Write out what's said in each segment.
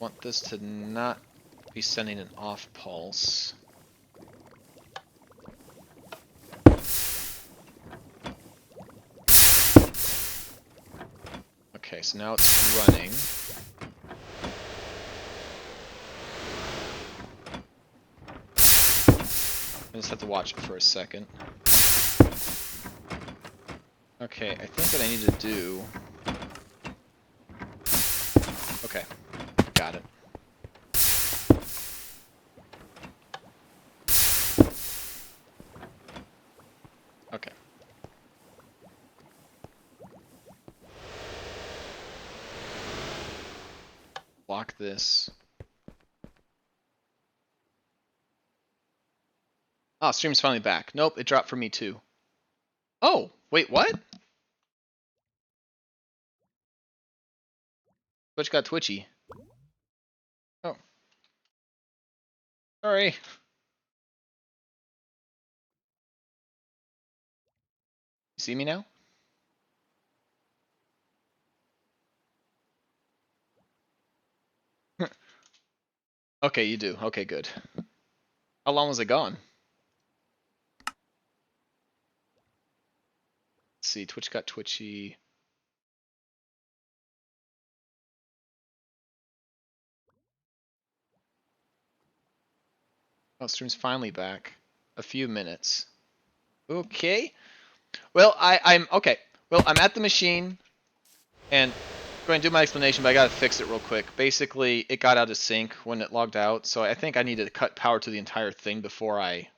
want this to not be sending an off pulse. Okay, so now it's running. I just have to watch it for a second. Okay, I think what I need to do... Okay, got it. Okay. Block this. Oh, stream's finally back. Nope, it dropped for me too. Oh, wait, what? Twitch got twitchy. Oh. Sorry. You see me now? Okay, you do. Okay, good. How long was it gone? Let's see, Twitch got twitchy. Oh, stream's finally back. A few minutes. Okay. Well, I'm okay. Well, I'm at the machine, and I'm going to do my explanation, but I gotta fix it real quick. Basically, it got out of sync when it logged out, so I think I need to cut power to the entire thing before I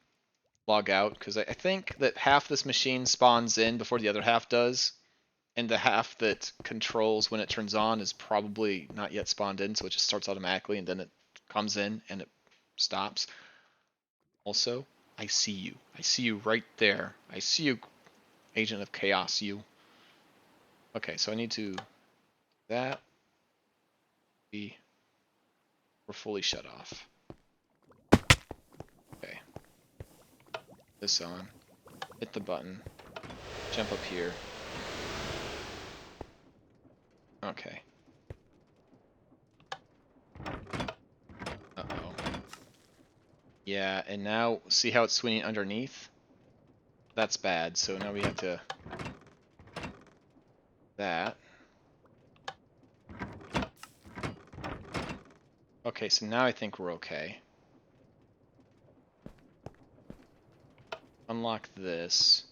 log out, because I think that half this machine spawns in before the other half does, and the half that controls when it turns on is probably not yet spawned in, so it just starts automatically, and then it comes in and it stops. Also, I see you. I see you right there. I see you, Agent of Chaos, you. Okay, so I need to... That... We're fully shut off. Okay. This on. Hit the button. Jump up here. Okay. Uh-oh. Yeah, and now, see how it's swinging underneath? That's bad, so now we have to... That. Okay, so now I think we're okay. Unlock this.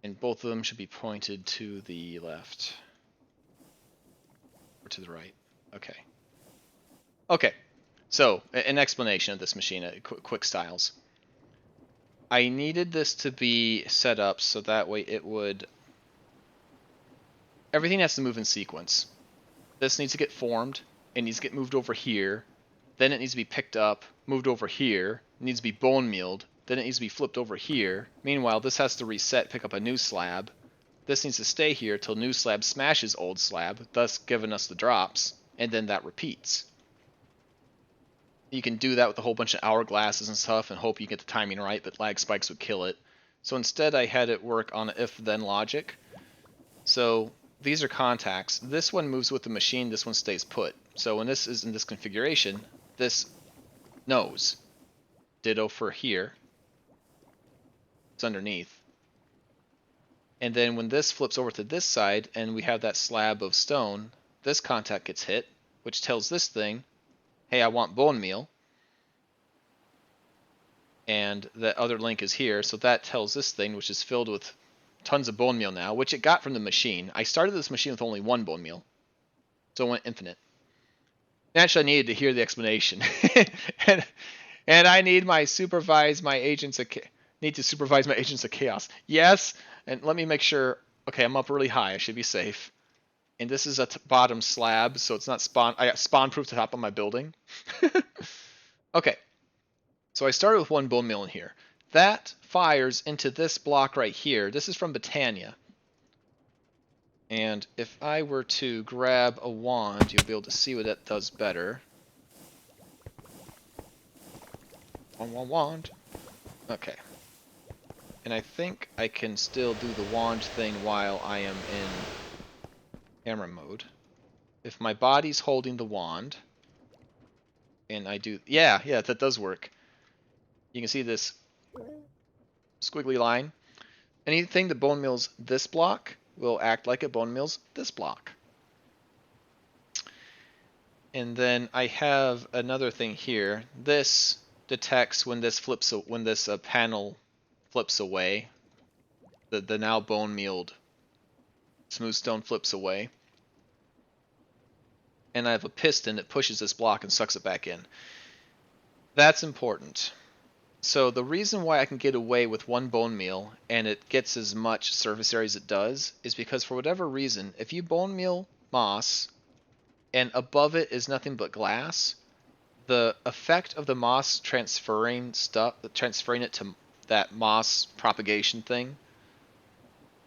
And both of them should be pointed to the left. Or to the right. Okay. Okay. So, an explanation of this machine, quick styles. I needed this to be set up so that way it would... Everything has to move in sequence. This needs to get formed. It needs to get moved over here. Then it needs to be picked up, moved over here. It needs to be bone mealed. Then it needs to be flipped over here. Meanwhile, this has to reset, pick up a new slab. This needs to stay here till new slab smashes old slab, thus giving us the drops. And then that repeats. You can do that with a whole bunch of hourglasses and stuff and hope you get the timing right, but lag spikes would kill it. So instead I had it work on if-then logic. So these are contacts. This one moves with the machine, this one stays put. So when this is in this configuration, this knows. Ditto for here. It's underneath. And then when this flips over to this side and we have that slab of stone, this contact gets hit, which tells this thing, hey, I want bone meal. And the other link is here, so that tells this thing, which is filled with tons of bone meal now, which it got from the machine. I started this machine with only one bone meal, so it went infinite. Naturally, I needed to hear the explanation, and I need my supervise my agents of chaos. Yes, and let me make sure. Okay, I'm up really high. I should be safe. And this is a bottom slab, so it's not spawn. I got spawn proof to top of my building. Okay, so I started with one bone meal in here. That fires into this block right here. This is from Botania. And if I were to grab a wand, you'll be able to see what that does better. Wand. Okay. And I think I can still do the wand thing while I am in camera mode. if my body's holding the wand, and I do, yeah, that does work. You can see this squiggly line. Anything that bone meals this block will act like it bone meals this block. And then I have another thing here. This detects when this panel flips away. The now bone mealed smooth stone flips away. And I have a piston that pushes this block and sucks it back in. That's important. So the reason why I can get away with one bone meal and it gets as much surface area as it does is because for whatever reason, if you bone meal moss and above it is nothing but glass, the effect of the moss transferring it to that moss propagation thing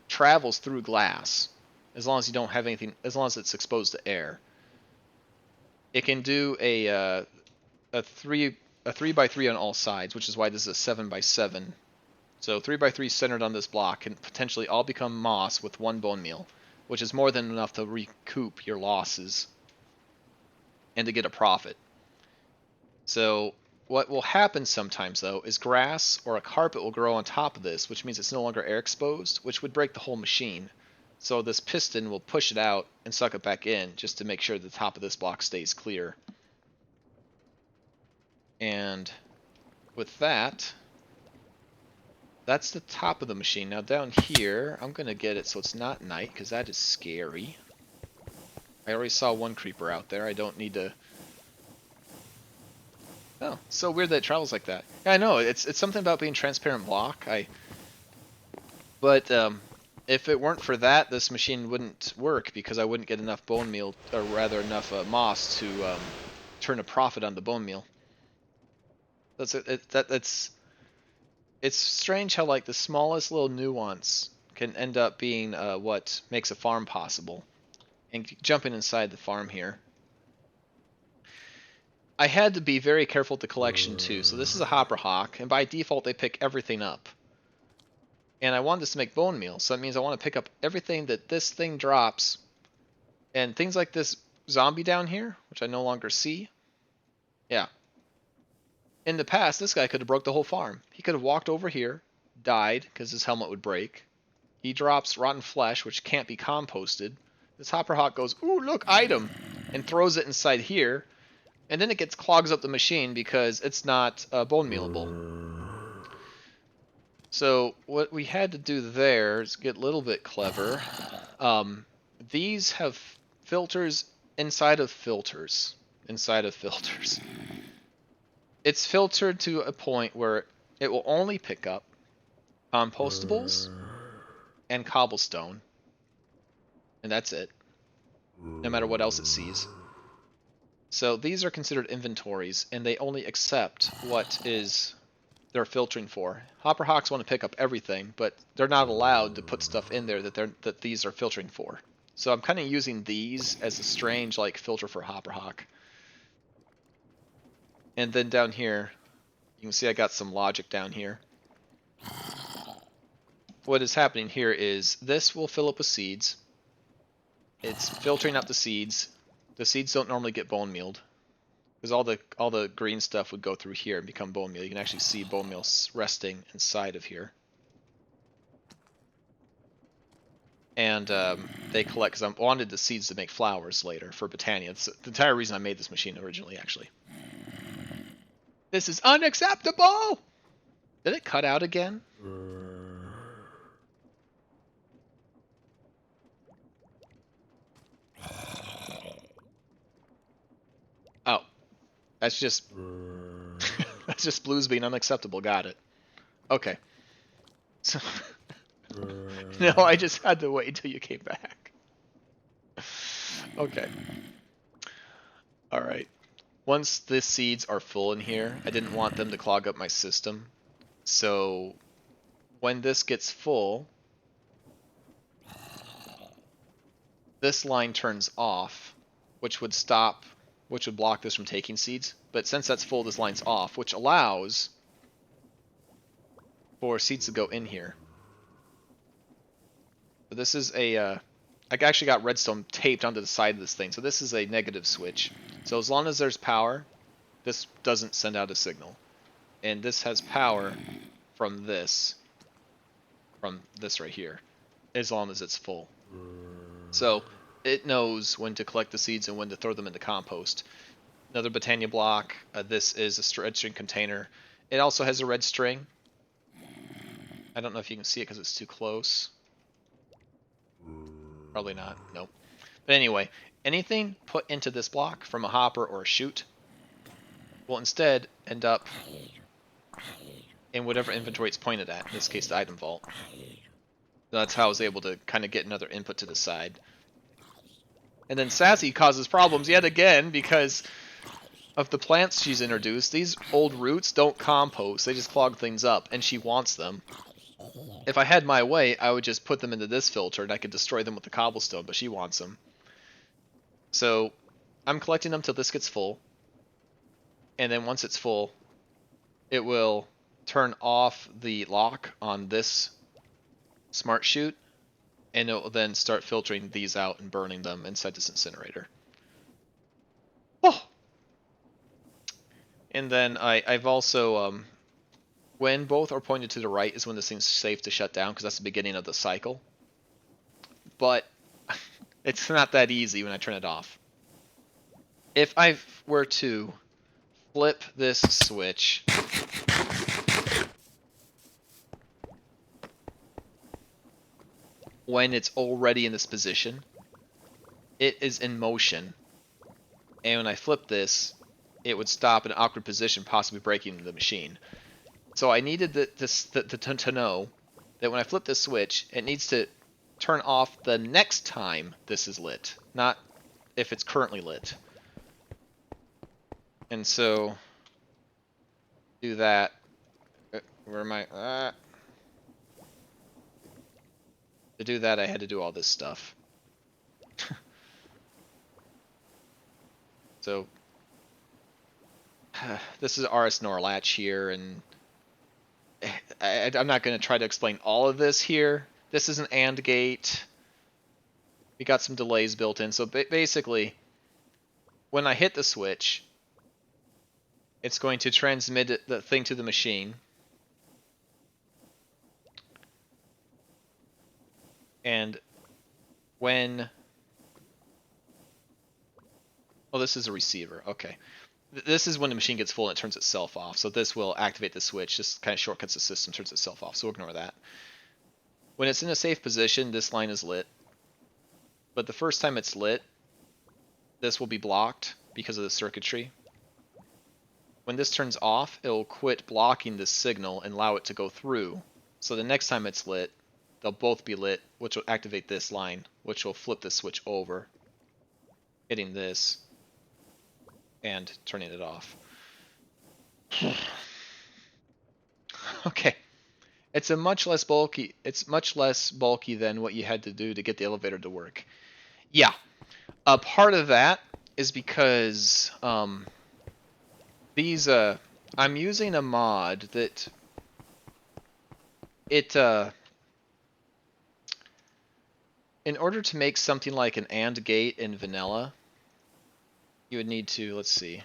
travels through glass as long as you don't have anything, as long as it's exposed to air. It can do a 3x3 on all sides, which is why this is a 7x7. So 3x3 centered on this block can potentially all become moss with one bone meal, which is more than enough to recoup your losses and to get a profit. So what will happen sometimes, though, is grass or a carpet will grow on top of this, which means it's no longer air exposed, which would break the whole machine. So this piston will push it out and suck it back in just to make sure the top of this block stays clear. And with that, that's the top of the machine. Now down here, I'm going to get it so it's not night, because that is scary. I already saw one creeper out there. I don't need to... Oh, so weird that it travels like that. Yeah, I know. It's something about being transparent block. But if it weren't for that, this machine wouldn't work because I wouldn't get enough bone meal, or rather enough moss to turn a profit on the bone meal. It's strange how like the smallest little nuance can end up being what makes a farm possible. And jumping inside the farm here, I had to be very careful with the collection too. So this is a hopper hawk, and by default they pick everything up. And I want this to make bone meal, so that means I want to pick up everything that this thing drops. And things like this zombie down here, which I no longer see. Yeah. In the past, this guy could have broke the whole farm. He could have walked over here, died, because his helmet would break. He drops rotten flesh, which can't be composted. This hopper hawk goes, ooh, look, item, and throws it inside here. And then it clogs up the machine because it's not bone mealable. So what we had to do there is get a little bit clever. These have filters inside of filters. Inside of filters. It's filtered to a point where it will only pick up compostables and cobblestone. And that's it. No matter what else it sees. So these are considered inventories, and they only accept what is they're filtering for. Hopper hawks want to pick up everything, but they're not allowed to put stuff in there that these are filtering for. So I'm kind of using these as a strange like filter for hopper hawk. And then down here, you can see I got some logic down here. What is happening here is this will fill up with seeds. It's filtering out the seeds. The seeds don't normally get bone mealed, because all the green stuff would go through here and become bone meal. You can actually see bone meal resting inside of here. And they collect, because I wanted the seeds to make flowers later for Botania. It's the entire reason I made this machine originally, actually. This is unacceptable! Did it cut out again? Oh. That's just... that's just blues being unacceptable. Got it. Okay. So... no, I just had to wait until you came back. Okay. Alright. Once the seeds are full in here, I didn't want them to clog up my system. So when this gets full, this line turns off, which would block this from taking seeds. But since that's full, this line's off, which allows for seeds to go in here. But this is a I actually got redstone taped onto the side of this thing. So this is a negative switch. So as long as there's power, this doesn't send out a signal. And this has power from this right here, as long as it's full. So it knows when to collect the seeds and when to throw them into compost. Another Botania block. This is a red string container. It also has a red string. I don't know if you can see it because it's too close. Probably not. Nope. But anyway, anything put into this block from a hopper or a chute will instead end up in whatever inventory it's pointed at. In this case, the item vault. That's how I was able to kind of get another input to the side. And then Sassy causes problems yet again because of the plants she's introduced. These old roots don't compost. They just clog things up, and she wants them. If I had my way, I would just put them into this filter, and I could destroy them with the cobblestone, but she wants them. So I'm collecting them till this gets full. And then once it's full, it will turn off the lock on this smart chute, and it will then start filtering these out and burning them inside this incinerator. Oh! And then I've also, when both are pointed to the right is when this thing's safe to shut down, because that's the beginning of the cycle. But it's not that easy when I turn it off. If I were to flip this switch, when it's already in this position, it is in motion. And when I flip this, it would stop in an awkward position, possibly breaking the machine. So I needed to know that when I flip this switch, it needs to turn off the next time this is lit, not if it's currently lit. And so, do that. Where am I? To do that, I had to do all this stuff. So, this is RS NOR latch here, and I'm not going to try to explain all of this here. This is an AND gate. We got some delays built in. So basically, when I hit the switch, it's going to transmit the thing to the machine. And when... Oh, this is a receiver. Okay. This is when the machine gets full and it turns itself off. So this will activate the switch. This kind of shortcuts the system, turns itself off. So we'll ignore that. When it's in a safe position, this line is lit. But the first time it's lit, this will be blocked because of the circuitry. When this turns off, it will quit blocking this signal and allow it to go through. So the next time it's lit, they'll both be lit, which will activate this line, which will flip the switch over, hitting this, and turning it off. Okay. It's much less bulky than what you had to do to get the elevator to work. Yeah. A part of that is because I'm using a mod that in order to make something like an AND gate in vanilla, you would need to, let's see,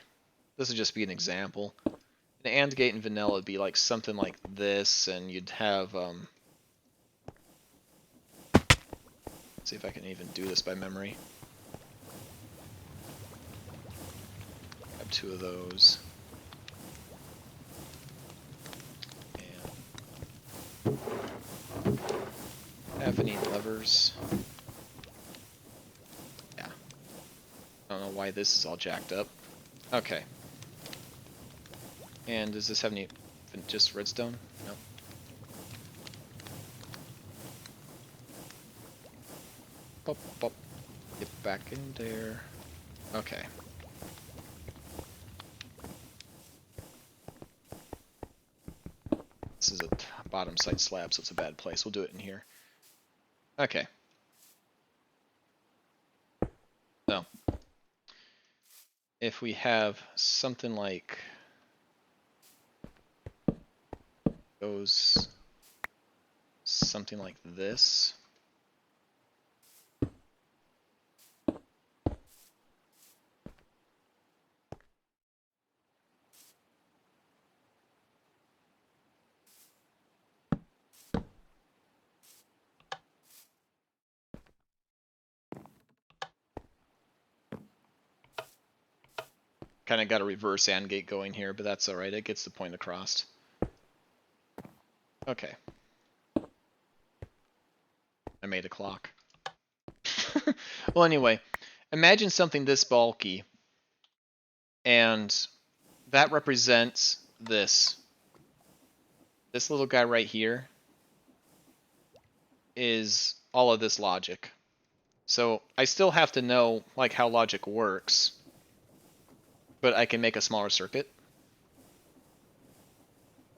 this would just be an example. An AND gate in vanilla would be like something like this, and you'd have, let's see if I can even do this by memory. Grab 2 of those. And have any levers? Yeah. I don't know why this is all jacked up. Okay. And does this have any, just redstone? No. Pop, pop. Get back in there. Okay. This is a bottom side slab, so it's a bad place. We'll do it in here. Okay. So, if we have something like goes something like this. Kind of got a reverse AND gate going here, but that's alright. It gets the point across. Okay. I made a clock. Well, anyway, imagine something this bulky, and that represents this. This little guy right here is all of this logic. So I still have to know like how logic works, but I can make a smaller circuit.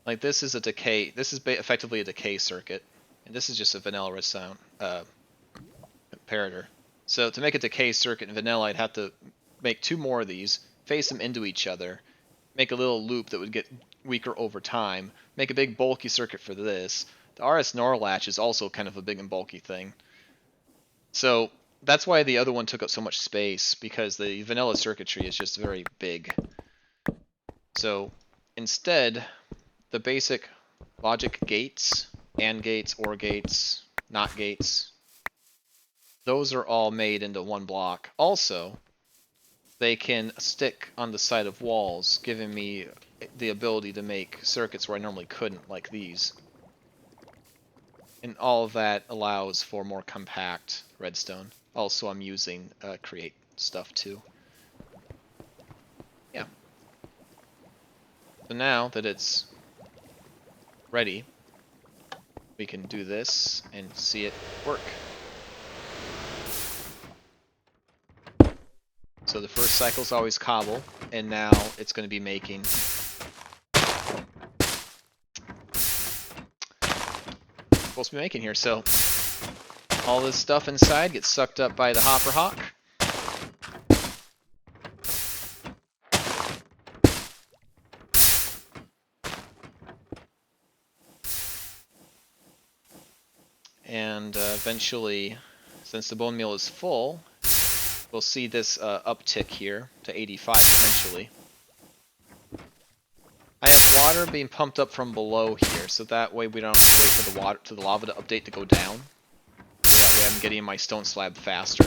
Like this is a decay. This is effectively a decay circuit, and this is just a vanilla redstone comparator. So to make a decay circuit in vanilla, I'd have to make 2 more of these, face them into each other, make a little loop that would get weaker over time, make a big bulky circuit for this. The RS NOR latch is also kind of a big and bulky thing. So that's why the other one took up so much space, because the vanilla circuitry is just very big. So instead, the basic logic gates, AND gates, OR gates, NOT gates, those are all made into one block. Also, they can stick on the side of walls, giving me the ability to make circuits where I normally couldn't, like these. And all of that allows for more compact redstone. Also, I'm using create stuff too. Yeah. So now that it's ready, we can do this and see it work. So the first cycle is always cobble, and now it's going to be making supposed to be making here. So all this stuff inside gets sucked up by the hopper hawk. And eventually, since the bone meal is full, we'll see this uptick here to 85 eventually. I have water being pumped up from below here, so that way we don't have to wait for the lava to update to go down. So that way I'm getting my stone slab faster.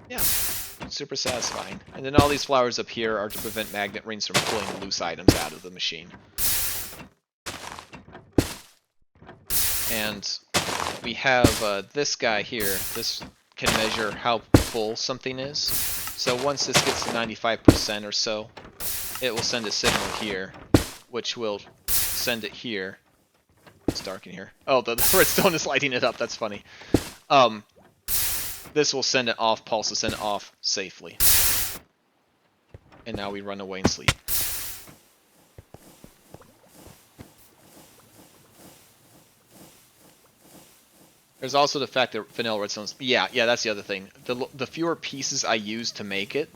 Yeah, super satisfying. And then all these flowers up here are to prevent magnet rings from pulling loose items out of the machine. And we have this guy here. This can measure how full something is. So once this gets to 95% or so, it will send a signal here, which will send it here. It's dark in here. Oh, the redstone is lighting it up. That's funny. This will send it off, pulse will send it off safely. And now we run away and sleep. There's also the fact that vanilla redstones... Yeah, that's the other thing. The fewer pieces I use to make it,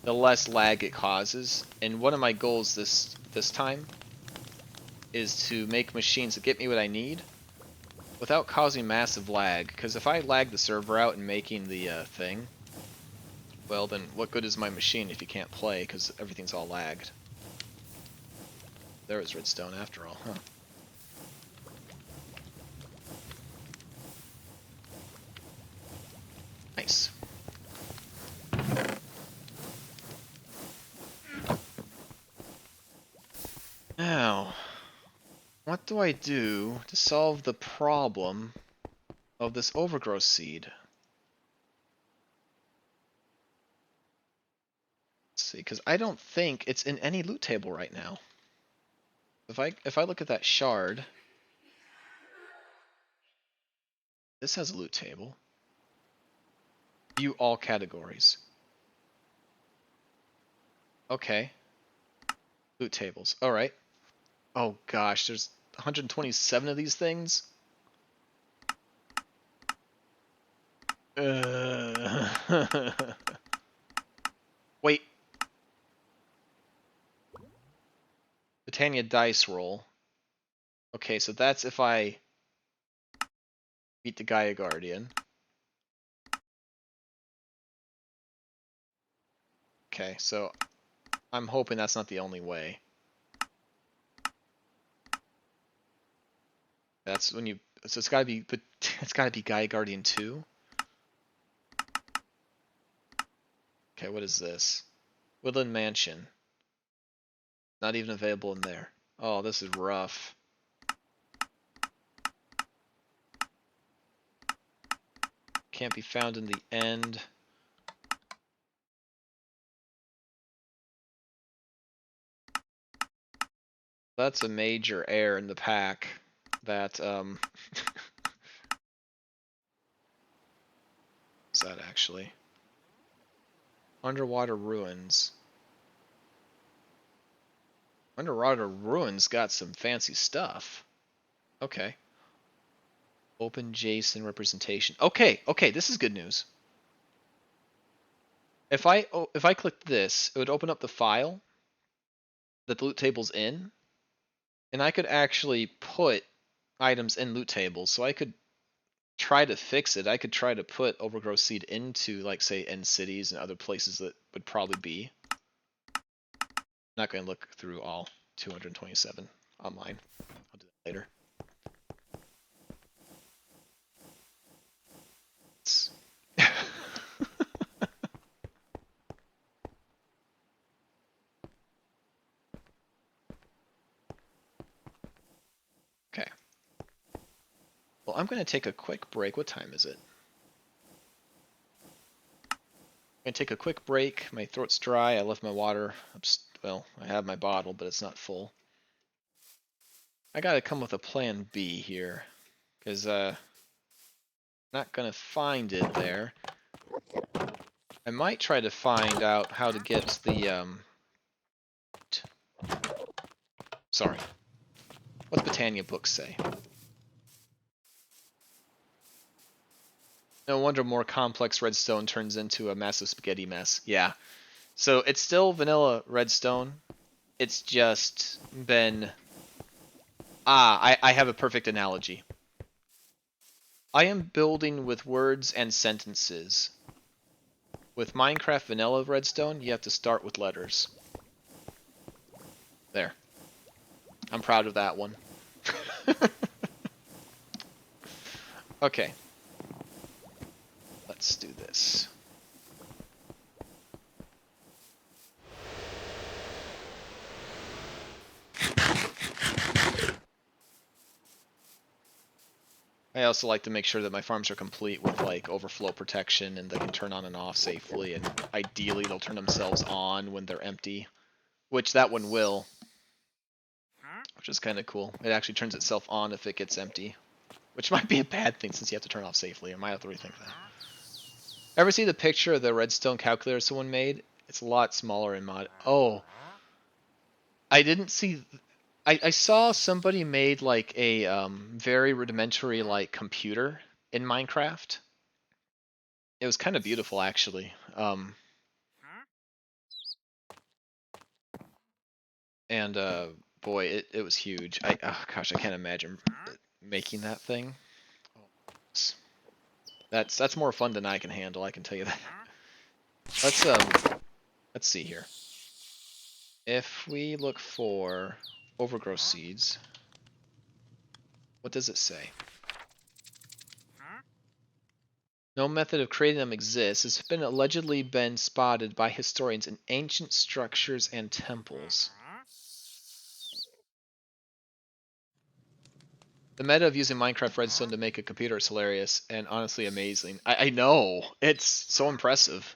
the less lag it causes. And one of my goals this time is to make machines that get me what I need without causing massive lag. Because if I lag the server out in making the thing, well then what good is my machine if you can't play because everything's all lagged. There was redstone after all, huh? Nice. Now, what do I do to solve the problem of this overgrowth seed? Let's see, because I don't think it's in any loot table right now. If I look at that shard, this has a loot table. View all categories. Okay. Loot tables. Alright. Oh gosh, there's 127 of these things? Wait. Botania dice roll. Okay, so that's if I beat the Gaia Guardian. Okay, so I'm hoping that's not the only way. That's when you So it's gotta be, but it's gotta be Gaia Guardian 2. Okay, what is this? Woodland Mansion. Not even available in there. Oh, this is rough. Can't be found in the end. That's a major error in the pack. That, What's that actually? Underwater Ruins. Underwater Ruins got some fancy stuff. Okay. Open JSON representation. Okay, this is good news. If I clicked this, it would open up the file that the loot table's in, and I could actually put items in loot tables. So I could try to fix it. I could try to put Overgrowth Seed into, like, say, end cities and other places that would probably be. I'm not going to look through all 227 online. I'll do that later. Okay. Well, I'm going to take a quick break. What time is it? I'm going to take a quick break. My throat's dry. I left my water. Well, I have my bottle, but it's not full. I got to come with a plan B here, because I'm not going to find it there. I might try to find out how to get the, Sorry. What's Botania books say? No wonder more complex redstone turns into a massive spaghetti mess. Yeah. So it's still vanilla redstone. It's just been... I have a perfect analogy. I am building with words and sentences. With Minecraft vanilla redstone, you have to start with letters. There. I'm proud of that one. Okay. Let's do this. I also like to make sure that my farms are complete with, like, overflow protection, and they can turn on and off safely, and ideally they'll turn themselves on when they're empty, which that one will, which is kind of cool. It actually turns itself on if it gets empty, which might be a bad thing since you have to turn it off safely. I might have to rethink that. Ever see the picture of the redstone calculator someone made? It's a lot smaller in mod. Oh, I didn't see... I saw somebody made, like, a very rudimentary, like, computer in Minecraft. It was kind of beautiful, actually. And boy, it was huge. Oh gosh, I can't imagine making that thing. That's more fun than I can handle. I can tell you that. Let's see here. If we look for overgrowth seeds, what does it say? No method of creating them exists. It's been allegedly been spotted by historians in ancient structures and temples. The meta of using Minecraft Redstone to make a computer is hilarious and honestly amazing. I know. It's so impressive.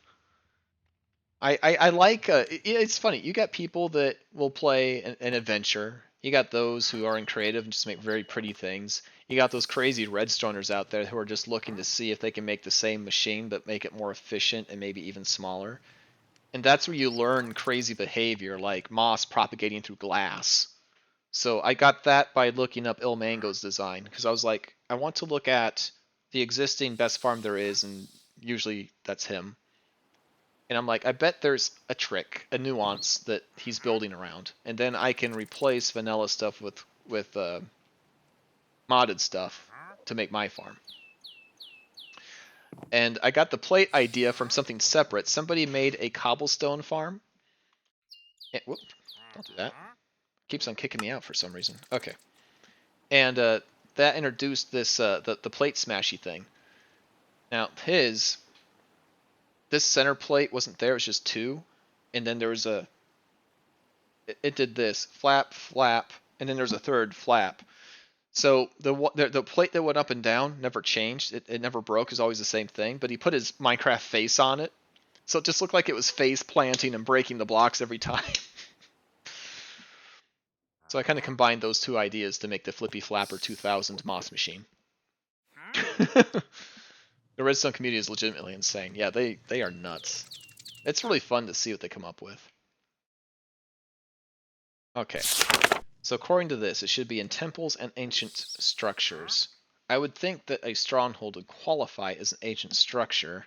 I like, it's funny, you got people that will play an adventure. You got those who are in creative and just make very pretty things. You got those crazy redstoners out there who are just looking to see if they can make the same machine but make it more efficient and maybe even smaller. And that's where you learn crazy behavior, like moss propagating through glass. So I got that by looking up Ilmango's design, because I was like, I want to look at the existing best farm there is, and usually that's him. And I'm like, I bet there's a trick, a nuance that he's building around, and then I can replace vanilla stuff with modded stuff to make my farm. And I got the plate idea from something separate. Somebody made a cobblestone farm. And, whoop, don't do that. Keeps on kicking me out for some reason. Okay. And that introduced this the plate smashy thing. Now this center plate wasn't there; it was just two, and then there was it did this flap, flap, and then there's a third flap. So the plate that went up and down never changed. It never broke. It was always the same thing. But he put his Minecraft face on it, so it just looked like it was face planting and breaking the blocks every time. So I kind of combined those two ideas to make the Flippy Flapper 2000 Moss Machine. The redstone community is legitimately insane. Yeah, they are nuts. It's really fun to see what they come up with. Okay. So according to this, it should be in temples and ancient structures. I would think that a stronghold would qualify as an ancient structure.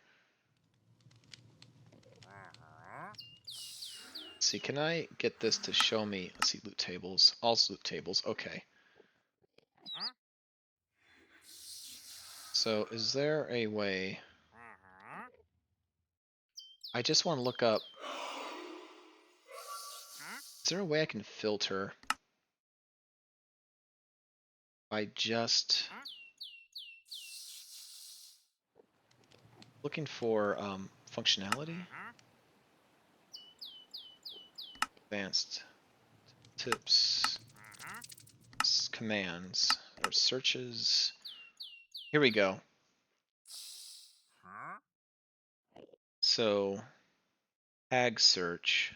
Let's see, can I get this to show me? Let's see, loot tables. All loot tables. Okay. So is there a way? I just want to look up. Is there a way I can filter by just looking for functionality? Advanced tips, commands, or searches. Here we go. So, tag search.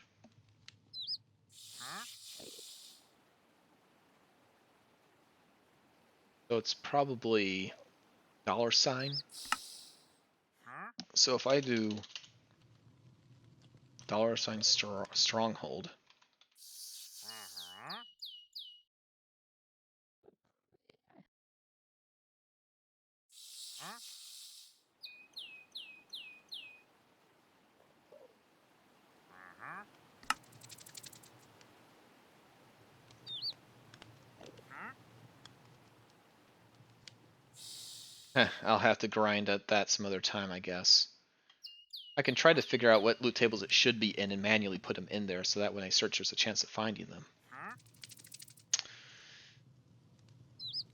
So it's probably $. So if I do $stronghold. I'll have to grind at that some other time, I guess. I can try to figure out what loot tables it should be in and manually put them in there so that when I search there's a chance of finding them.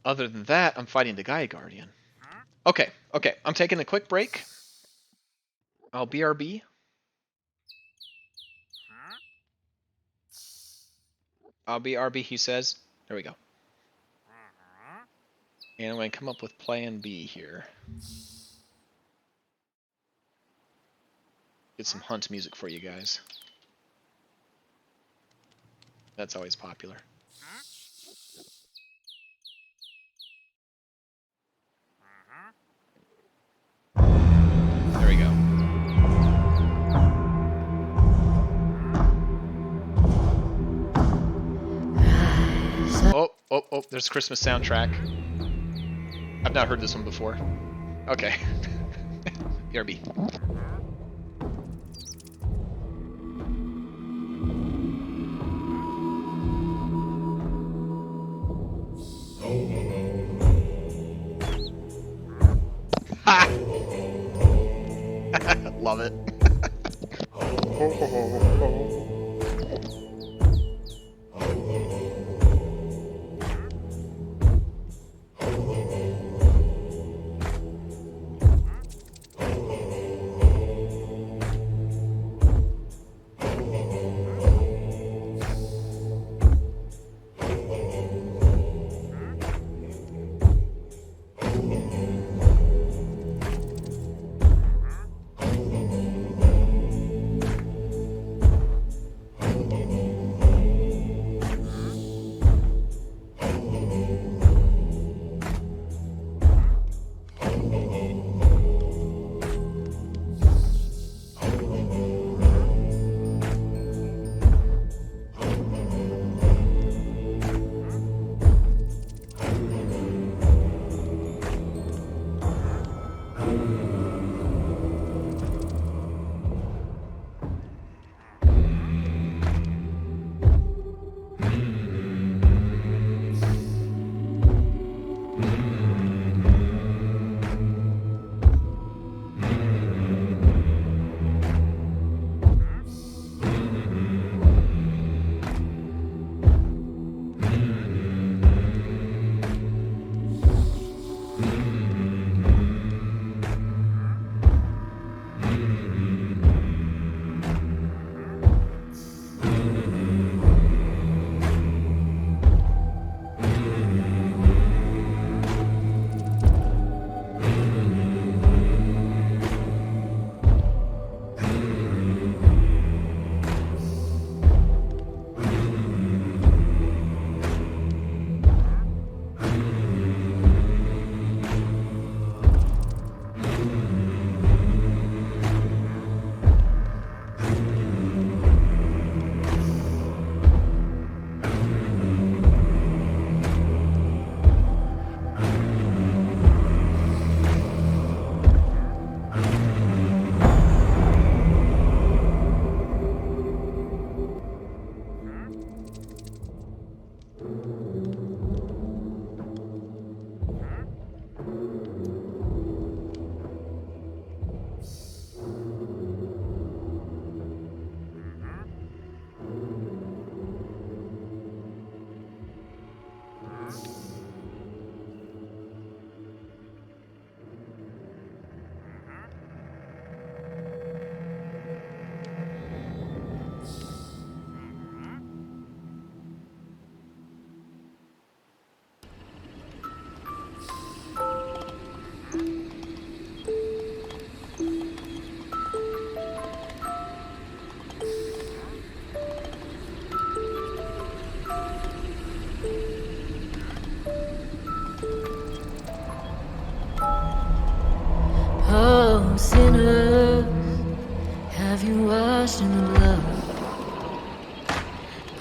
Other than that, I'm fighting the Gaia Guardian. Okay, I'm taking a quick break. I'll BRB. I'll BRB, he says. There we go. And I'm going to come up with plan B here. Get some hunt music for you guys. That's always popular. There we go. Oh, there's a Christmas soundtrack. I've not heard this one before. Okay. BRB. Ha! Love it. Oh, sinners, have you washed in the blood?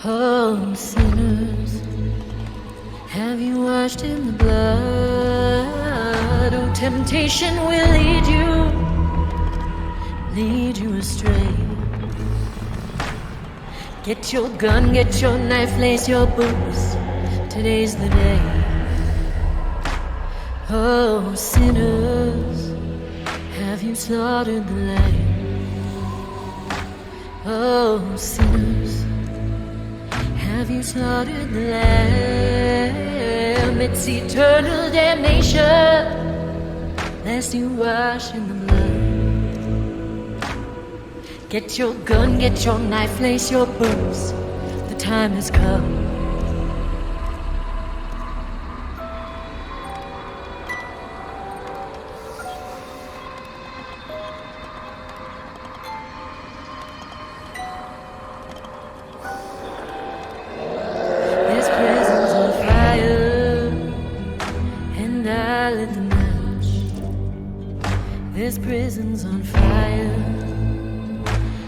Oh, sinners, have you washed in the blood? Oh, temptation will lead you astray. Get your gun, get your knife, lace your boots. Today's the day. Oh, sinners, have you slaughtered the lamb? Oh, sinners, have you slaughtered the lamb? It's eternal damnation, lest you wash in the blood. Get your gun, get your knife, lace your boots. The time has come. This prison's on fire, and I lit the match. This prison's on fire,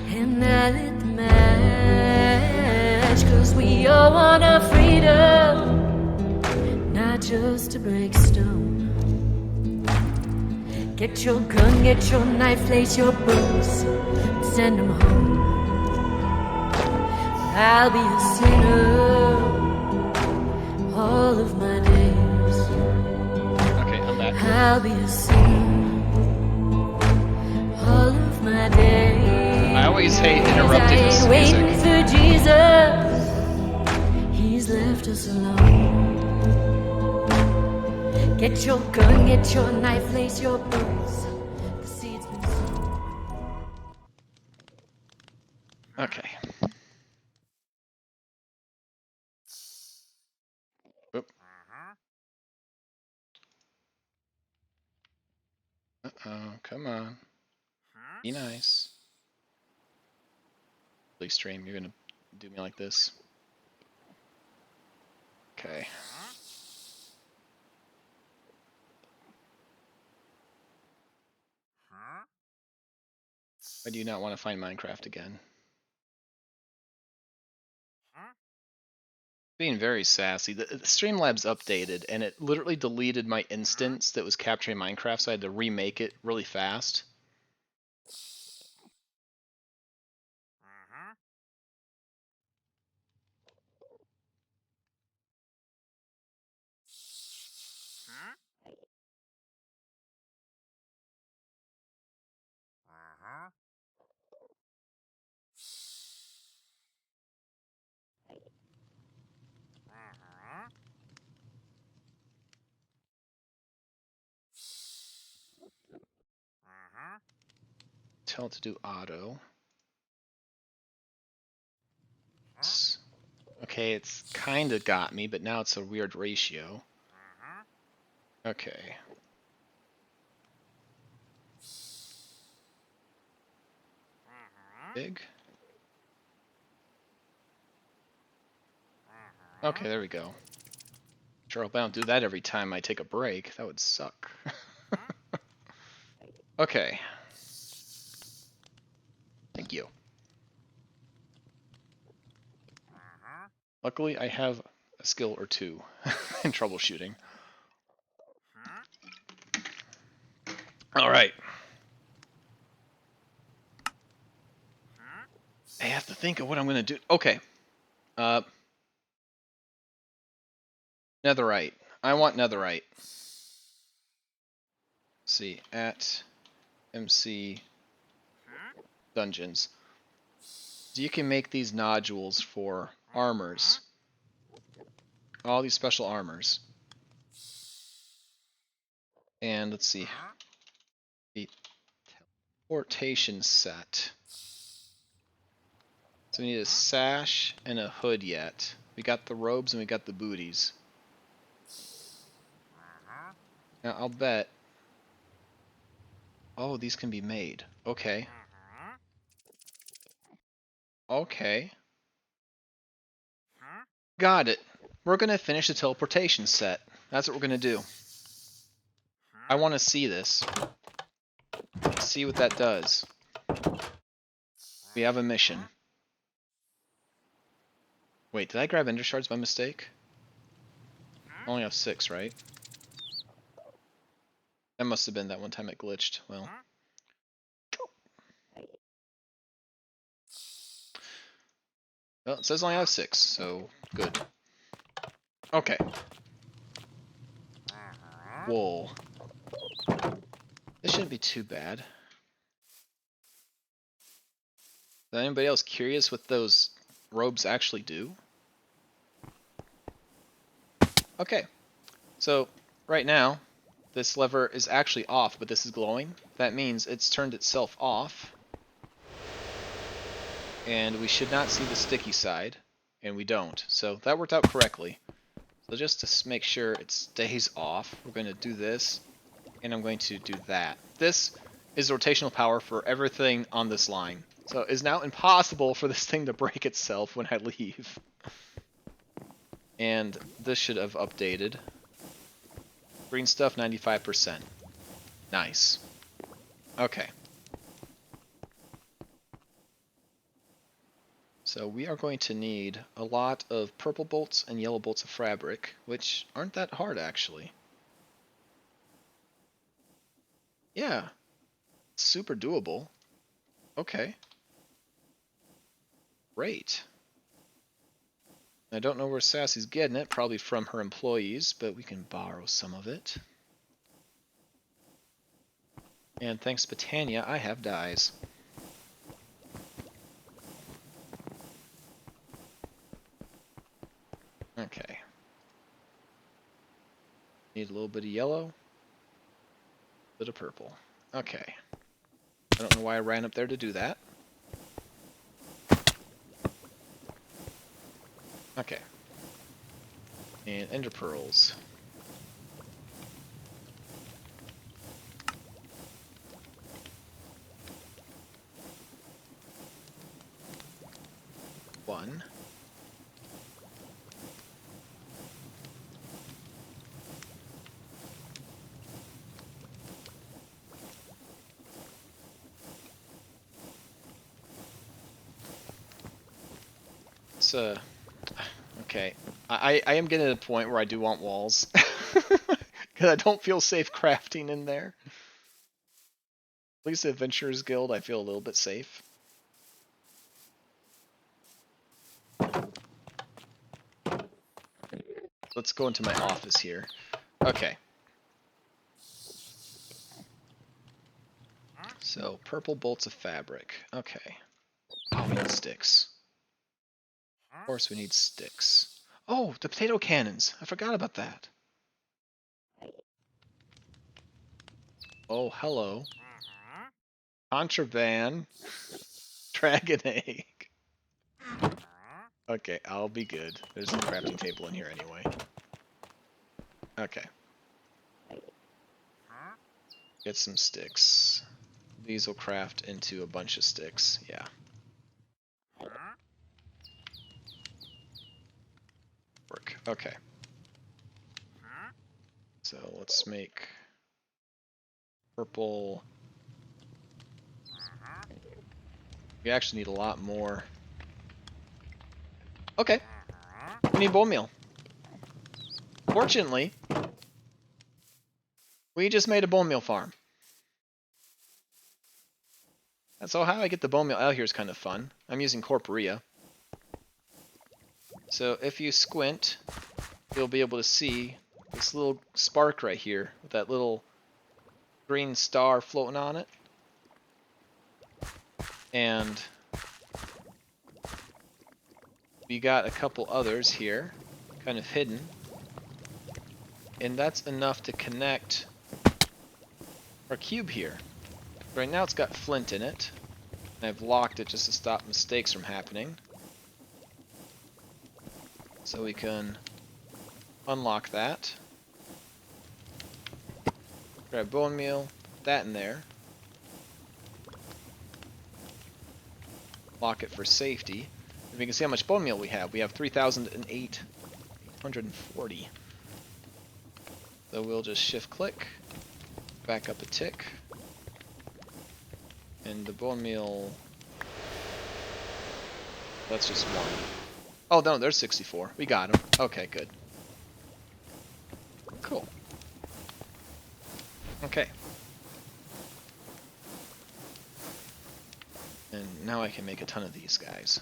and I lit the match. 'Cause we all want our freedom, not just to break stone. Get your gun, get your knife, lace your boots, and send them home. I'll be a sinner all of my days. Okay, I'm back. I'll be a sinner all of my days. I always hate interrupting this I ain't waiting music. for Jesus, he's left us alone. Get your gun, get your knife, lace your boots. The seed's been sown. Okay. Oop. Uh-oh, come on. Be nice. Please, stream, you're gonna do me like this. Okay. Why do you not want to find Minecraft again? Being very sassy. The Streamlabs updated, and it literally deleted my instance that was capturing Minecraft, so I had to remake it really fast. Tell it to do auto. Okay, it's kind of got me, but now it's a weird ratio. Okay. Big. Okay, there we go. Sure hope I don't do that every time I take a break. That would suck. Okay. Thank you. Luckily, I have a skill or two in troubleshooting. All right. I have to think of what I'm going to do. Okay. Netherite. I want netherite. Let's see, at MC Dungeons. So you can make these nodules for armors. All these special armors. And let's see. The teleportation set. So we need a sash and a hood yet. We got the robes and we got the booties. Now I'll bet. Oh, these can be made. Okay. Okay. Got it. We're gonna finish the teleportation set. That's what we're gonna do. I want to see this. Let's see what that does. We have a mission. Wait, did I grab ender shards by mistake? I only have 6, right? That must have been that one time it glitched. Well. Well, it says I only have 6, so good. Okay. Wool. This shouldn't be too bad. Is anybody else curious what those robes actually do? Okay. So, right now, this lever is actually off, but this is glowing. That means it's turned itself off. And we should not see the sticky side, and we don't. So that worked out correctly. So just to make sure it stays off, we're going to do this, and I'm going to do that. This is rotational power for everything on this line. So it's now impossible for this thing to break itself when I leave. And this should have updated. Green stuff, 95%. Nice. Okay. So we are going to need a lot of purple bolts and yellow bolts of fabric, which aren't that hard actually. Yeah, super doable. Okay. Great. I don't know where Sassy's getting it, probably from her employees, but we can borrow some of it. And thanks Botania, I have dyes. Okay. Need a little bit of yellow, a bit of purple. Okay. I don't know why I ran up there to do that. Okay. And ender pearls. One. Okay. I am getting to the point where I do want walls. Because I don't feel safe crafting in there. At least the Adventurers Guild, I feel a little bit safe. Let's go into my office here. Okay. So, purple bolts of fabric. Okay. Oh, we need sticks. Of course we need sticks. Oh, the potato cannons. I forgot about that. Oh, hello. Contraband. Dragon egg. Okay, I'll be good. There's a crafting table in here anyway. Okay. Get some sticks. These will craft into a bunch of sticks. Yeah. Work. Okay. So let's make purple. We actually need a lot more. Okay. We need bone meal. Fortunately, we just made a bone meal farm. And so how I get the bone meal out here is kind of fun. I'm using Corporea. So if you squint, you'll be able to see this little spark right here with that little green star floating on it. And we got a couple others here, kind of hidden. And that's enough to connect our cube here. Right now it's got flint in it. And I've locked it just to stop mistakes from happening. So we can unlock that. Grab bone meal, put that in there. Lock it for safety. And we can see how much bone meal we have. We have 3,840. So we'll just shift click, back up a tick. And the bone meal... That's just one. Oh, no, there's 64. We got him. Okay, good. Cool. Okay. And now I can make a ton of these guys.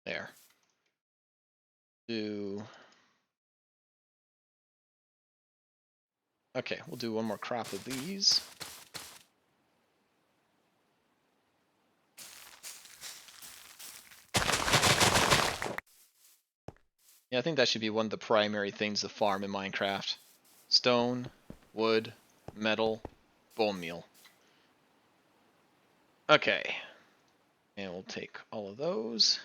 There. Okay, we'll do one more crop of these. Yeah, I think that should be one of the primary things to farm in Minecraft. Stone, wood, metal, bone meal. Okay. And we'll take all of those.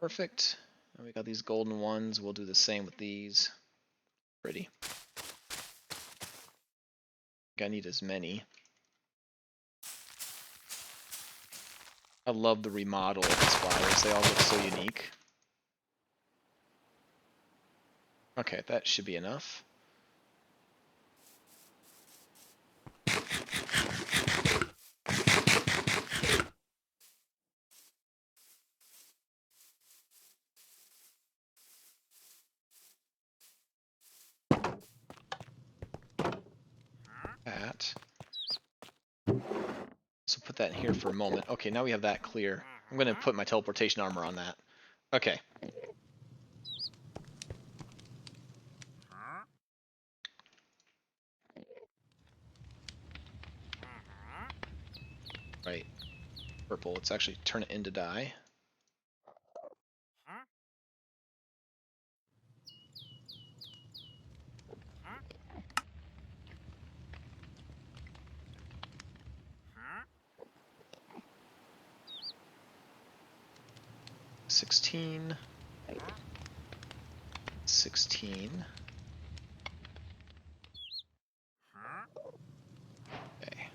Perfect. And we got these golden ones. We'll do the same with these. Pretty. I need as many. I love the remodel of these flowers. They all look so unique. Okay, that should be enough. That. So put that in here for a moment. Okay, now we have that clear. I'm going to put my teleportation armor on that. Okay. Right. Purple. Let's actually turn it into dye. $16. 16. Okay.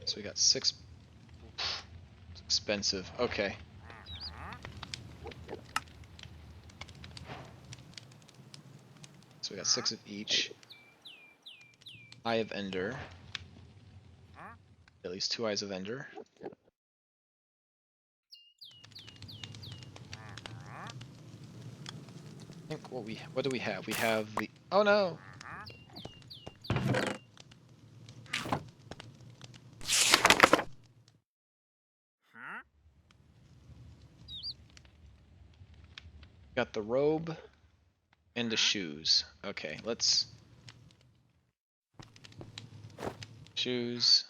So we got 6. It's expensive. Okay. So we got 6 of each. Eye of Ender. At least 2 Eyes of Ender. I think what do we have? We have the... Oh no! Got the robe and the shoes. Okay, let's... Shoes.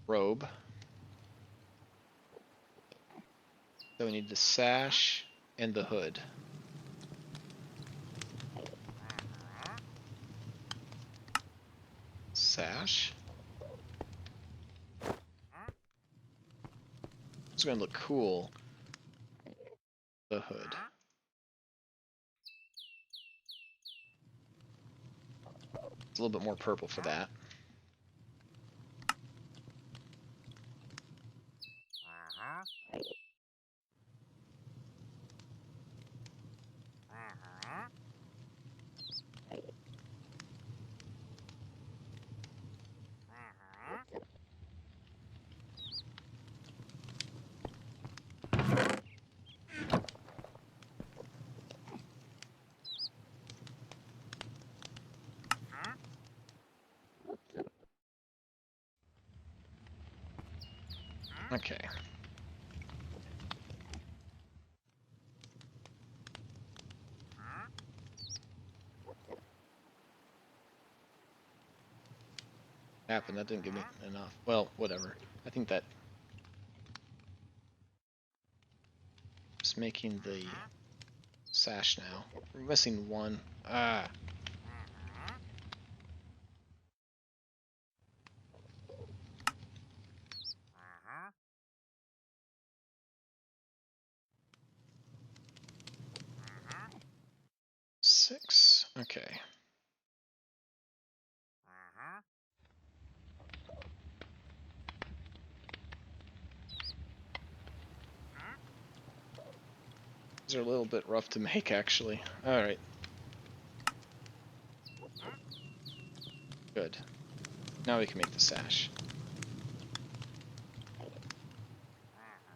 Robe. So we need the sash and the hood. Sash. It's gonna look cool. The hood. It's a little bit more purple for that. Okay. Happened. That didn't give me enough. Well, whatever. I think that... Just making the sash now. We're missing one. Ah. Okay. These are a little bit rough to make, actually. Alright. Good. Now we can make the sash.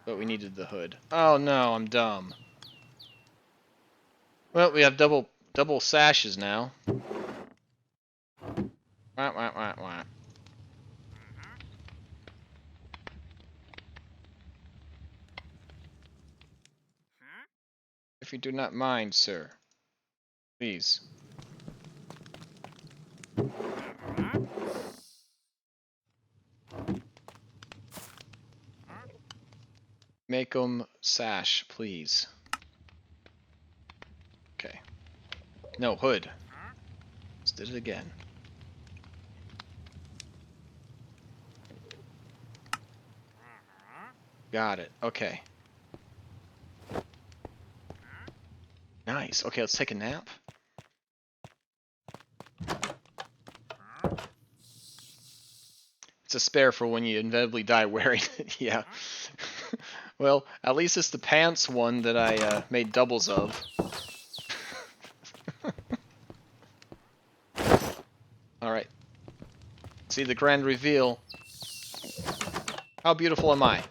But we needed the hood. Oh no, I'm dumb. Well, we have double sashes now. Wah, wah, wah, wah. If you do not mind, sir. Please. Make them sash, please. Okay. No, hood. Let's did it again. Got it. Okay. Nice. Okay, let's take a nap. It's a spare for when you inevitably die wearing it. Yeah. Well, at least it's the pants one that I made doubles of. Alright. See the grand reveal. How beautiful am I?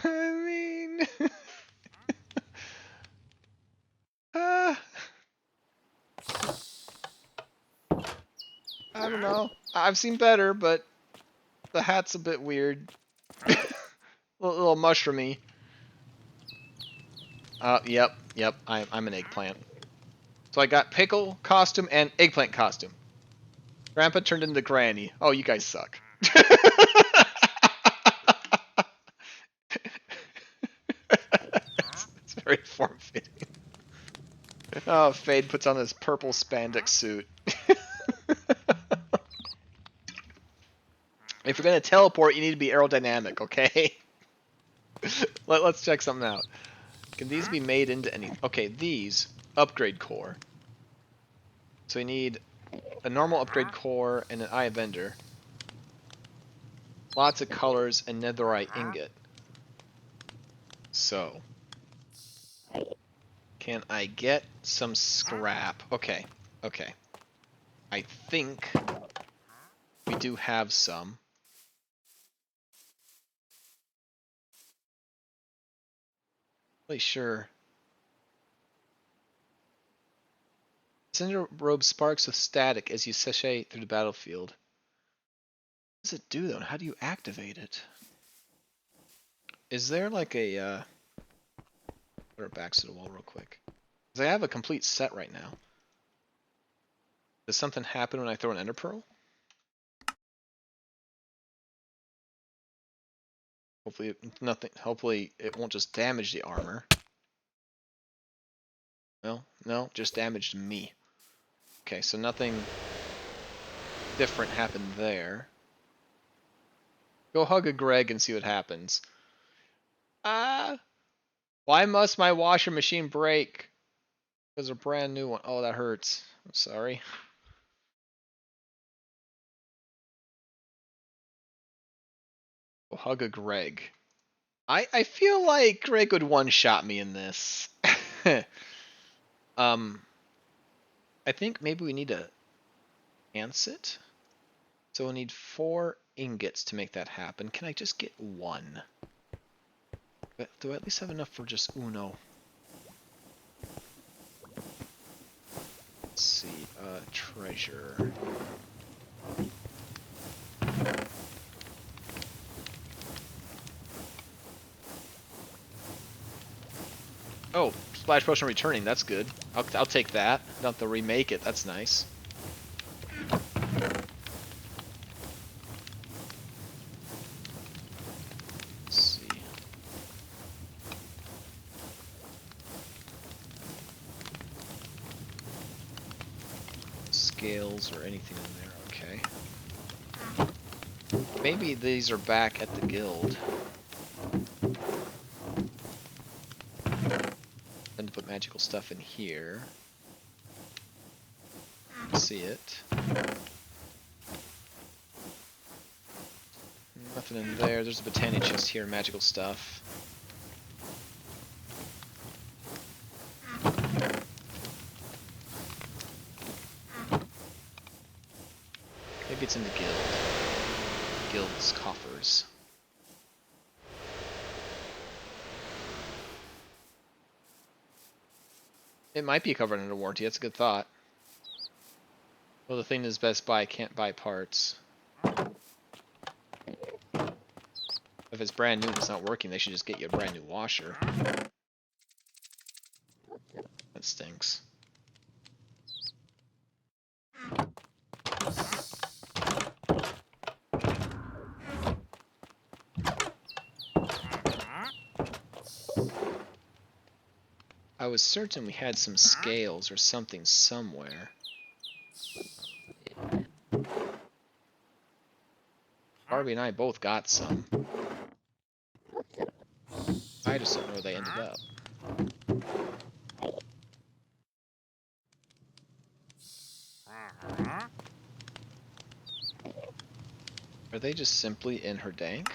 I mean... I don't know. I've seen better, but the hat's a bit weird. a little mushroomy. Yep. I'm an eggplant. So I got pickle costume and eggplant costume. Grandpa turned into Granny. Oh, you guys suck. It's very form-fitting. Oh, Fade puts on this purple spandex suit. If you're gonna teleport, you need to be aerodynamic, okay? Let's check something out. Can these be made into anything? Okay, these upgrade core. So we need a normal upgrade core and an Eye of Ender. Lots of colors and netherite ingot. So, can I get some scrap? Okay. I think we do have some. Really sure. Cinder robe sparks with static as you sashay through the battlefield. What does it do though? How do you activate it? Is there like a put our backs to the wall real quick? Because I have a complete set right now. Does something happen when I throw an ender pearl? Hopefully it won't just damage the armor. No, just damaged me. Okay, so nothing different happened there. Go hug a Greg and see what happens. Why must my washer machine break? There's a brand new one. Oh, that hurts. I'm sorry. Go hug a Greg. I feel like Greg would one-shot me in this. I think maybe we need to enhance it. So we'll need 4 ingots to make that happen. Can I just get 1? But do I at least have enough for just uno? Let's see, treasure. Oh, splash potion returning, that's good. I'll take that. Don't have to remake it, that's nice. Let's see. Scales or anything in there, okay. Maybe these are back at the guild. got magical stuff in here. See it. Nothing in there. There's a Botania chest here, magical stuff. Maybe it's in the guild. Guild's coffers. It might be covered under warranty. That's a good thought. Well, the thing is, Best Buy can't buy parts. If it's brand new and it's not working, they should just get you a brand new washer. That stinks. I was certain we had some scales or something somewhere. Barbie and I both got some. I just don't know where they ended up. Are they just simply in her dank?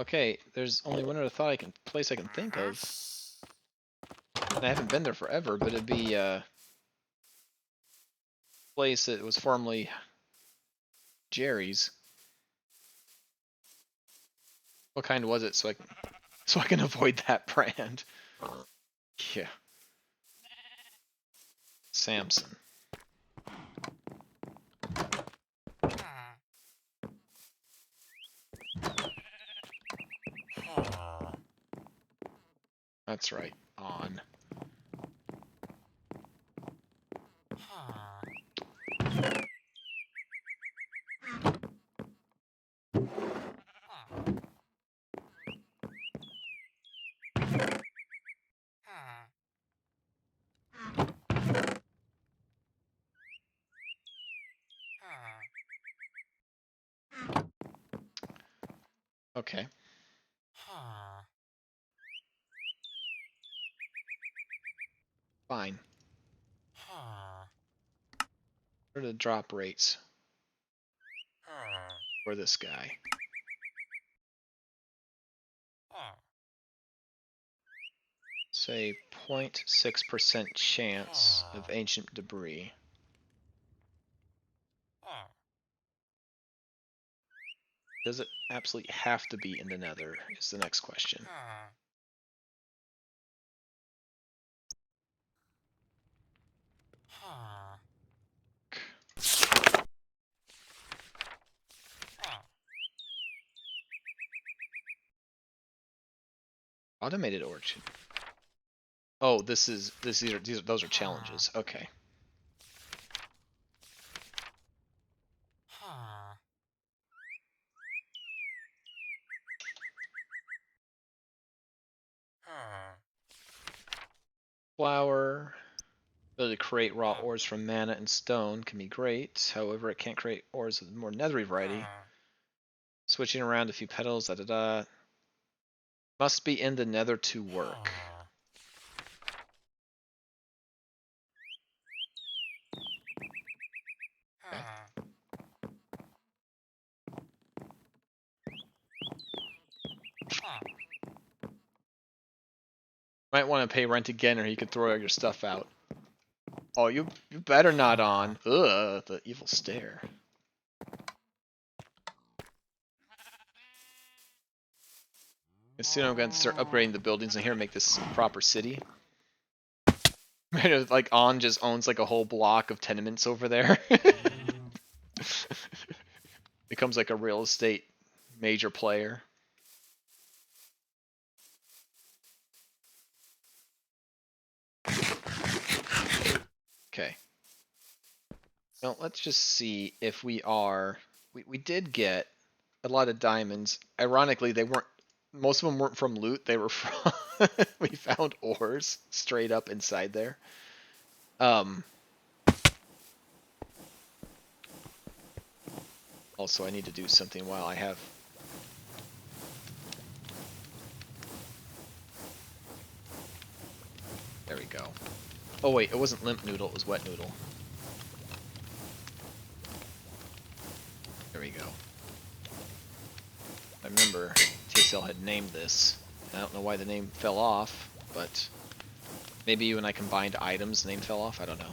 Okay, there's only one other place I can think of. And I haven't been there forever, but it'd be a place that was formerly Jerry's. What kind was it, so I can avoid that brand? Yeah. Samson. That's right. On. Okay. Fine. What are the drop rates for this guy? Say 0.6% chance of ancient debris. Does it absolutely have to be in the Nether is the next question. Automated orchard. Oh, those are challenges. Okay. Flour. Ability to create raw ores from mana and stone can be great. However, it can't create ores of the more nethery variety. Switching around a few petals, da da da. Must be in the nether to work. Okay. Might want to pay rent again or you could throw all your stuff out. Oh, you better not on. Ugh, the evil stare. And soon I'm going to start upgrading the buildings in here and make this a proper city. Like, On just owns like a whole block of tenements over there. Becomes like a real estate major player. Okay. Now let's just see if we are... We did get a lot of diamonds. Ironically, they weren't... Most of them weren't from loot. They were from... we found ores straight up inside there. Also, I need to do something while I have There we go. Oh wait, it wasn't limp noodle, it was wet noodle. There we go. I remember TSL had named this. I don't know why the name fell off, but maybe when I combined items, the name fell off. I don't know.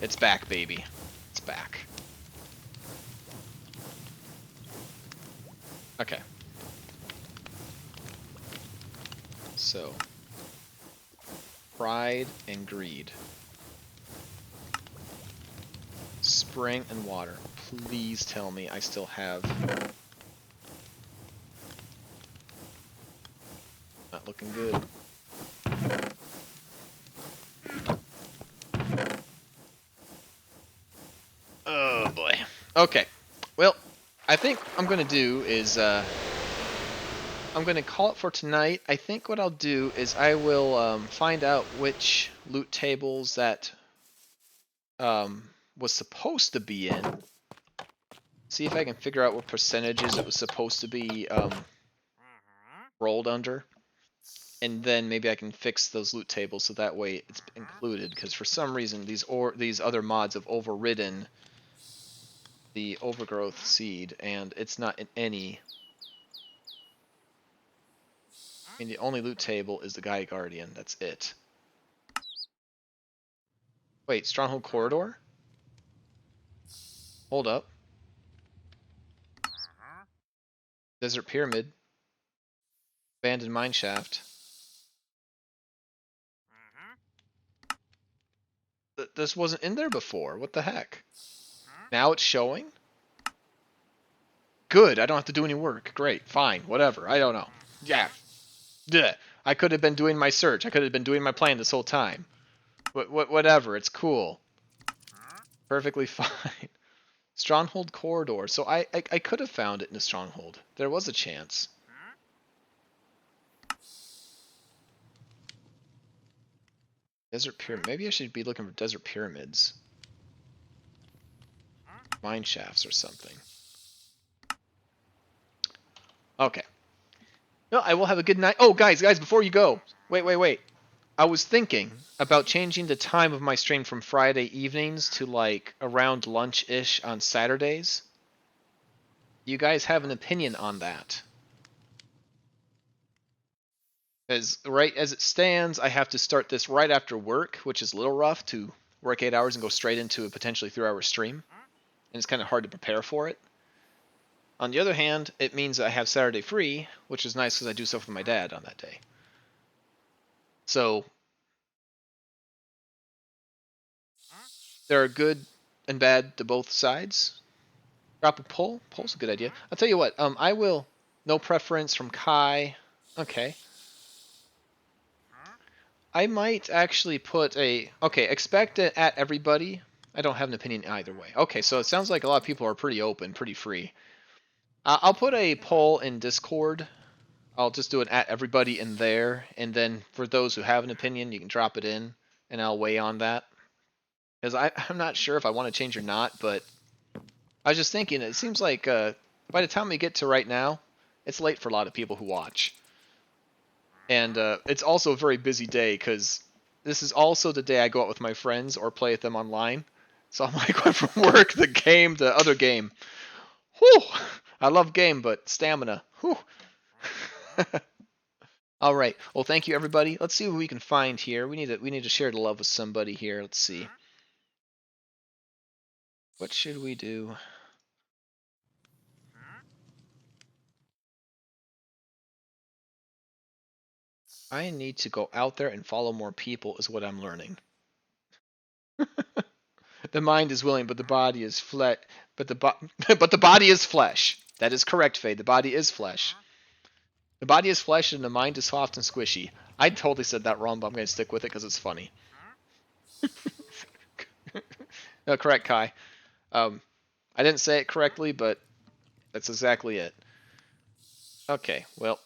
It's back, baby. It's back. Okay. So, pride and greed. Spring and water. Please tell me I still have... Not looking good. Oh boy. Okay. Well, I think what I'm going to do is... I'm going to call it for tonight. I think what I'll do is I will find out which loot tables that was supposed to be in. See if I can figure out what percentages it was supposed to be rolled under. And then maybe I can fix those loot tables so that way it's included. Because for some reason these other mods have overridden the overgrowth seed, and it's not in any. I mean, the only loot table is the Gaia Guardian. That's it. Wait, Stronghold Corridor? Hold up. Desert Pyramid. Abandoned Mineshaft. This wasn't in there before. What the heck? Now it's showing? Good, I don't have to do any work. Great, fine, whatever. I don't know. Yeah. Duh. I could have been doing my search. I could have been doing my plan this whole time. Whatever, it's cool. Perfectly fine. Stronghold Corridor. So I could have found it in a Stronghold. There was a chance. Desert Pyramid. Maybe I should be looking for Desert Pyramids. Mine shafts or something. Okay. No, I will have a good night. Oh, guys, before you go. Wait. I was thinking about changing the time of my stream from Friday evenings to like around lunch-ish on Saturdays. You guys have an opinion on that? As right as it stands, I have to start this right after work, which is a little rough to work 8 hours and go straight into a potentially 3-hour stream. And it's kind of hard to prepare for it. On the other hand, it means I have Saturday free, which is nice because I do stuff with my dad on that day. So, there are good and bad to both sides. Drop a poll? Poll's a good idea. I'll tell you what, I will... No preference from Kai. Okay. I might actually put a... Okay, expect it at everybody. I don't have an opinion either way. Okay, so it sounds like a lot of people are pretty open, pretty free. I'll put a poll in Discord. I'll just do it at everybody in there, and then for those who have an opinion, you can drop it in, and I'll weigh on that. Because I'm not sure if I want to change or not, but I was just thinking, it seems like by the time we get to right now, it's late for a lot of people who watch. And it's also a very busy day, because this is also the day I go out with my friends or play with them online. So I'm like, went from work, the game, to other game. Whew! I love game, but stamina. Whew! All right. Well, thank you, everybody. Let's see what we can find here. We need to share the love with somebody here. Let's see. What should we do? I need to go out there and follow more people, is what I'm learning. The mind is willing, but the body is flesh. But the body is flesh. That is correct, Fade. The body is flesh. The body is flesh, and the mind is soft and squishy. I totally said that wrong, but I'm going to stick with it because it's funny. No, correct, Kai. I didn't say it correctly, but that's exactly it. Okay, well,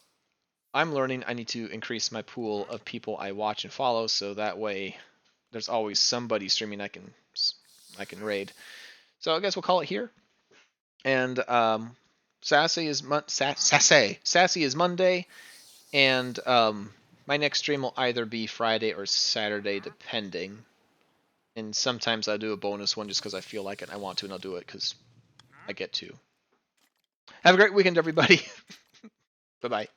I'm learning I need to increase my pool of people I watch and follow, so that way there's always somebody streaming I can raid. So I guess we'll call it here. And Sassy is Monday, and My next stream will either be Friday or Saturday, depending. And sometimes I'll do a bonus one just because I feel like it. I want to, and I'll do it because I get to. Have a great weekend, everybody. Bye-bye.